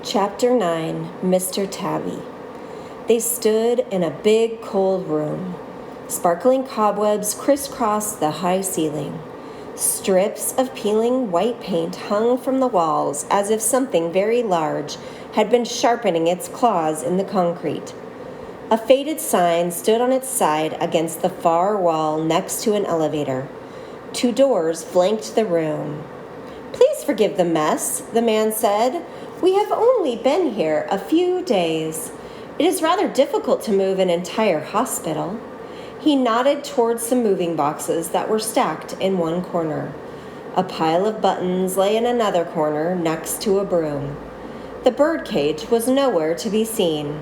Chapter 9, Mr. Tabby. They stood in a big, cold room. Sparkling cobwebs crisscrossed the high ceiling. Strips of peeling white paint hung from the walls as if something very large had been sharpening its claws in the concrete. A faded sign stood on its side against the far wall next to an elevator. 2 doors flanked the room. "Please forgive the mess," the man said. "We have only been here a few days. It is rather difficult to move an entire hospital." He nodded towards some moving boxes that were stacked in one corner. A pile of buttons lay in another corner next to a broom. The birdcage was nowhere to be seen.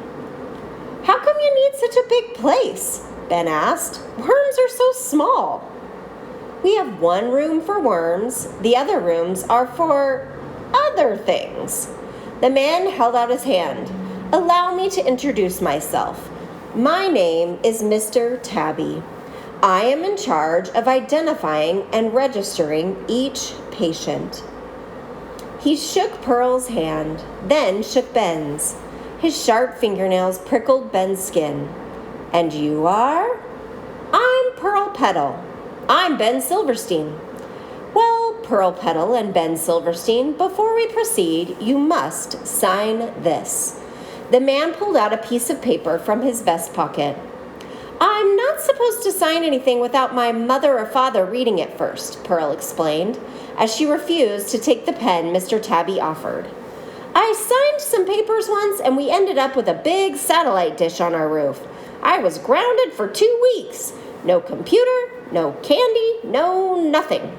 "How come you need such a big place?" Ben asked. "Worms are so small." "We have one room for worms. The other rooms are for other things." The man held out his hand. "Allow me to introduce myself. My name is Mr. Tabby. I am in charge of identifying and registering each patient." He shook Pearl's hand, then shook Ben's. His sharp fingernails prickled Ben's skin. "And you are?" "I'm Pearl Petal." "I'm Ben Silverstein." "Well, Pearl Petal and Ben Silverstein, before we proceed, you must sign this." The man pulled out a piece of paper from his vest pocket. "I'm not supposed to sign anything without my mother or father reading it first," Pearl explained, as she refused to take the pen Mr. Tabby offered. "I signed some papers once, and we ended up with a big satellite dish on our roof. I was grounded for 2 weeks. No computer, no candy, no nothing."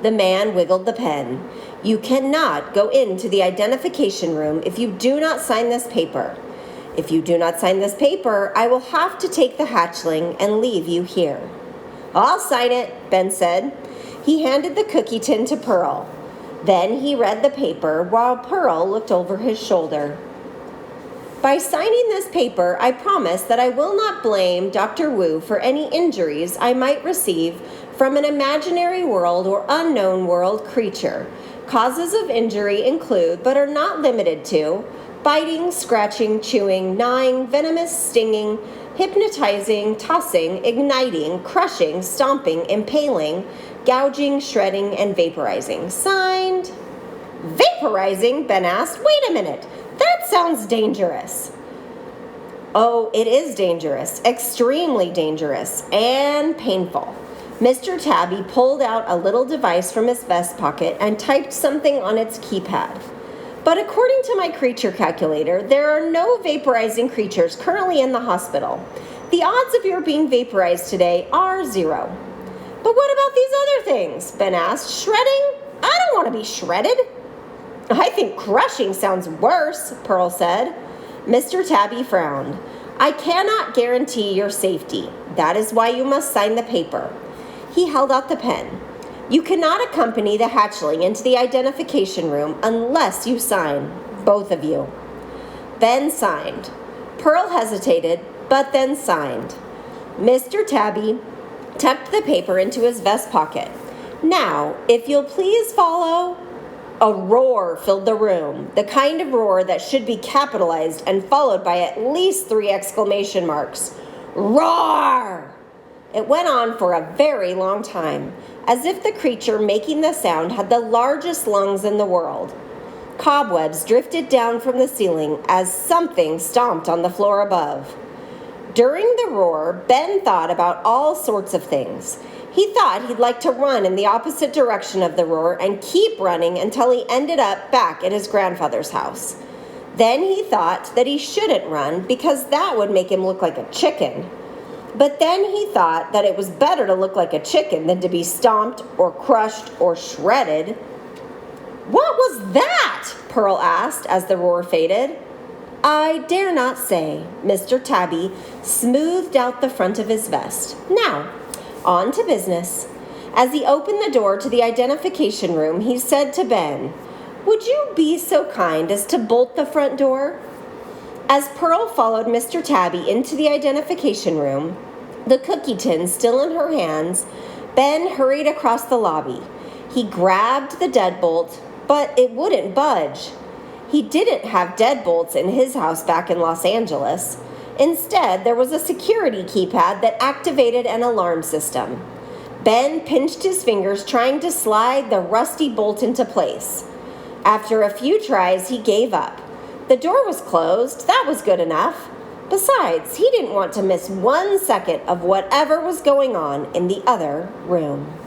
The man wiggled the pen. "You cannot go into the identification room if you do not sign this paper. If you do not sign this paper, I will have to take the hatchling and leave you here." "I'll sign it," Ben said. He handed the cookie tin to Pearl. Then he read the paper while Pearl looked over his shoulder. "By signing this paper, I promise that I will not blame Dr. Wu for any injuries I might receive from an imaginary world or unknown world creature. Causes of injury include, but are not limited to, biting, scratching, chewing, gnawing, venomous, stinging, hypnotizing, tossing, igniting, crushing, stomping, impaling, gouging, shredding, and vaporizing. Signed..." "Vaporizing?" Ben asked. "Wait a minute. That sounds dangerous." "Oh, it is dangerous. Extremely dangerous. And painful." Mr. Tabby pulled out a little device from his vest pocket and typed something on its keypad. "But according to my creature calculator, there are no vaporizing creatures currently in the hospital. The odds of your being vaporized today are 0. "But what about these other things?" Ben asked. "Shredding? I don't want to be shredded." "I think crushing sounds worse," Pearl said. Mr. Tabby frowned. "I cannot guarantee your safety. That is why you must sign the paper." He held out the pen. "You cannot accompany the hatchling into the identification room unless you sign, both of you." Ben signed. Pearl hesitated, but then signed. Mr. Tabby tucked the paper into his vest pocket. "Now, if you'll please follow..." A roar filled the room, the kind of roar that should be capitalized and followed by at least 3 exclamation marks. "Roar!" It went on for a very long time, as if the creature making the sound had the largest lungs in the world. Cobwebs drifted down from the ceiling as something stomped on the floor above. During the roar, Ben thought about all sorts of things. He thought he'd like to run in the opposite direction of the roar and keep running until he ended up back at his grandfather's house. Then he thought that he shouldn't run because that would make him look like a chicken. But then he thought that it was better to look like a chicken than to be stomped or crushed or shredded. "What was that?" Pearl asked as the roar faded. "I dare not say." Mr. Tabby smoothed out the front of his vest. "Now, on to business." As he opened the door to the identification room, he said to Ben, "Would you be so kind as to bolt the front door?" As Pearl followed Mr. Tabby into the identification room, the cookie tin still in her hands, Ben hurried across the lobby. He grabbed the deadbolt, but it wouldn't budge. he didn't have deadbolts in his house back in Los Angeles. Instead, there was a security keypad that activated an alarm system. Ben pinched his fingers trying to slide the rusty bolt into place. After a few tries, he gave up. The door was closed. That was good enough. Besides, he didn't want to miss 1 second of whatever was going on in the other room.